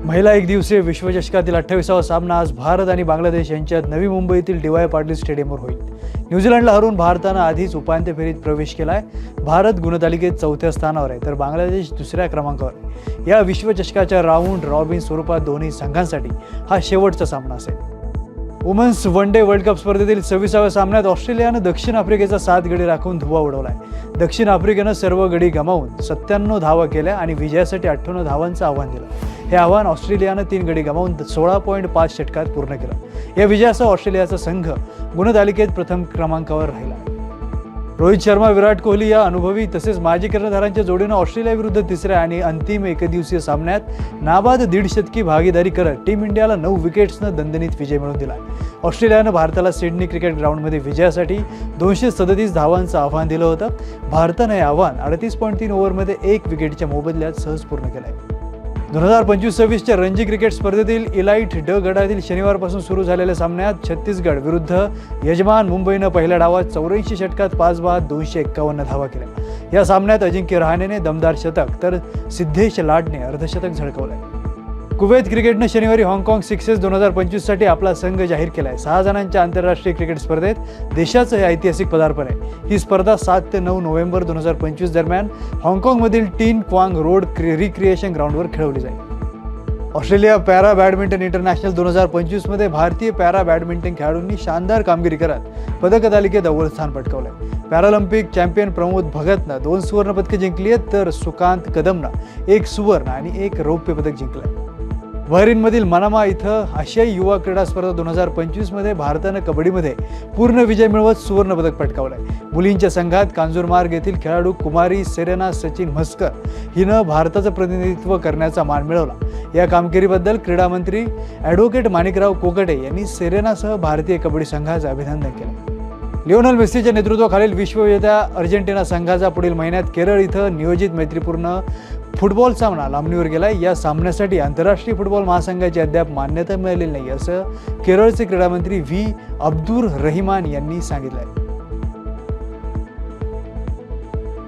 महिला एकदिवसीय विश्वचषकातील 28वा सामना आज भारत आणि बांगलादेश यांच्यात नवी मुंबईतील डी.वाय. पाटील स्टेडियमवर होईल. न्यूझीलंडला हरवून भारतानं आधीच उपांत्य फेरीत प्रवेश केलाय. भारत गुणतालिकेत 4थ्या स्थानावर आहे तर बांगलादेश 2ऱ्या क्रमांकावर आहे. या विश्वचषकाच्या राऊंड रॉबिन स्वरूपात दोन्ही संघांसाठी हा शेवटचा सामना असेल. Women's one day world cup स्पर्धेतील 26व्या सामन्यात ऑस्ट्रेलियानं दक्षिण आफ्रिकेचा 7 गडी राखून धुव्वा उडवलाय. दक्षिण आफ्रिकेनं सर्व गडी गमावून 97 धावा केल्या आणि विजयासाठी 58 धावांचं आव्हान दिलं. हे आव्हान ऑस्ट्रेलियानं 3 गडी गमावून 16.5 षटकात पूर्ण केलं. या विजयासह ऑस्ट्रेलियाचा संघ गुणतालिकेत प्रथम क्रमांकावर राहिला. रोहित शर्मा, विराट कोहली या अनुभवी तसेच माजी कर्णधारांच्या जोडीनं ऑस्ट्रेलियाविरुद्ध 3ऱ्या आणि अंतिम एकदिवसीय सामन्यात नाबाद 1.5 शतकी भागीदारी करत टीम इंडियाला 9 विकेट्सनं दणदणीत विजय मिळवून दिला. ऑस्ट्रेलियानं भारताला सिडनी क्रिकेट ग्राउंडमध्ये विजयासाठी 237 धावांचं आव्हान दिलं होतं. भारतानं हे आव्हान 38.3 ओव्हरमध्ये 1 विकेटच्या मोबदल्यात सहज पूर्ण केलंय. 2025-26च्या रणजी क्रिकेट स्पर्धेतील इलाइट ड गटातील शनिवारपासून सुरू झालेल्या सामन्यात छत्तीसगड विरुद्ध यजमान मुंबईनं पहिल्या डावात 84 षटकात 5 बाद 251 धावा केल्या. या सामन्यात अजिंक्य रहाणेने दमदार शतक तर सिद्धेश लाडने अर्धशतक झळकवलंय. कुवैत क्रिकेटनं शनिवारी हाँगकाँग सिक्सेस 2025 साठी आपला संघ जाहीर केलाय. 6 जणांच्या आंतरराष्ट्रीय क्रिकेट स्पर्धेत देशाचं हे ऐतिहासिक पदार्पण आहे. ही स्पर्धा 7 ते 9 नोव्हेंबर 2025 दरम्यान हाँगकाँगमधील टीन क्वांग रोड रिक्रिएशन ग्राउंडवर खेळवली जाईल. ऑस्ट्रेलिया पॅरा बॅडमिंटन इंटरनॅशनल 2025 मध्ये भारतीय पॅरा बॅडमिंटन खेळाडूंनी शानदार कामगिरी करत पदक तालिकेत अव्वल स्थान पटकावलंय. पॅरालिम्पिक चॅम्पियन प्रमोद भगतनं 2 सुवर्ण पदके जिंकली आहेत तर सुकांत कदमनं 1 सुवर्ण आणि 1 रौप्य पदक जिंकलंय. बहरीनमधील मनामा इथं आशियाई युवा क्रीडा स्पर्धा 2025 मध्ये भारतानं कबड्डीमध्ये पूर्ण विजय मिळवत सुवर्ण पदक पटकावलंय. मुलींच्या संघात कांजूरमार्ग येथील खेळाडू कुमारी सेरेना सचिन म्हस्कर हिनं भारताचं प्रतिनिधित्व करण्याचा मान मिळवला. या कामगिरीबद्दल क्रीडा मंत्री ॲडव्होकेट माणिकराव कोकटे यांनी सेरेनासह भारतीय कबड्डी संघाचं अभिनंदन केलं. लिओनेल मेस्सीच्या नेतृत्वाखालील विश्वविजेत्या अर्जेंटिना संघाचा पुढील महिन्यात केरळ इथं नियोजित मैत्रीपूर्ण फुटबॉल सामना लांबणीवर गेलाय. या सामन्यासाठी आंतरराष्ट्रीय फुटबॉल महासंघाची अद्याप मान्यता मिळालेली नाही असं केरळचे क्रीडामंत्री व्ही. अब्दुर रहिमान यांनी सांगितलंय.